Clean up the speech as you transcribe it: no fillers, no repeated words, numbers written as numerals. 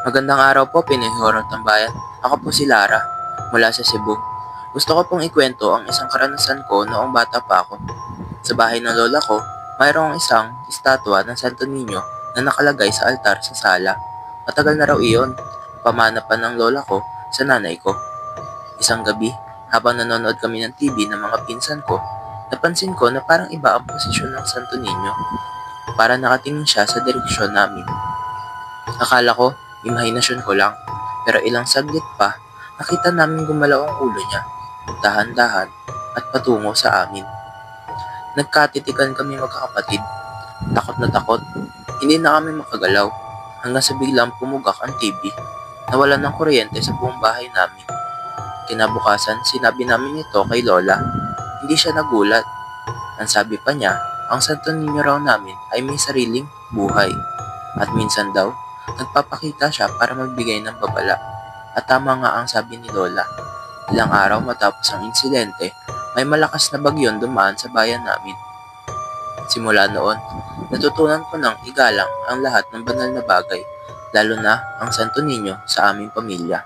Magandang araw po, Pinoy Horror Tambayan. Ako po si Lara, mula sa Cebu. Gusto ko pong ikwento ang isang karanasan ko noong bata pa ako. Sa bahay ng lola ko, mayroong isang estatwa ng Santo Niño na nakalagay sa altar sa sala. Matagal na raw iyon, pamana pa ng lola ko sa nanay ko. Isang gabi, habang nanonood kami ng TV ng mga pinsan ko, napansin ko na parang iba ang posisyon ng Santo Niño. Para nakatingin siya sa direksyon namin. Akala ko, imahinasyon ko lang. Pero ilang saglit pa, nakita namin gumalaw ang ulo niya, dahan-dahan at patungo sa amin. Nagkatitikan kami magkakapatid, takot na takot. Hindi na kami makagalaw hanggang sa biglang pumugak ang TV. Nawalan ng kuryente sa buong bahay namin. Kinabukasan, sinabi namin ito kay Lola. Hindi siya nagulat. Ang sabi pa niya, ang Santo Niño raw namin ay may sariling buhay. At minsan daw, nagpapakita siya para magbigay ng babala. At tama nga ang sabi ni Lola. Ilang araw matapos ang insidente, may malakas na bagyon dumaan sa bayan namin. Simula noon, natutunan ko ng igalang ang lahat ng banal na bagay, lalo na ang Santo Niño sa aming pamilya.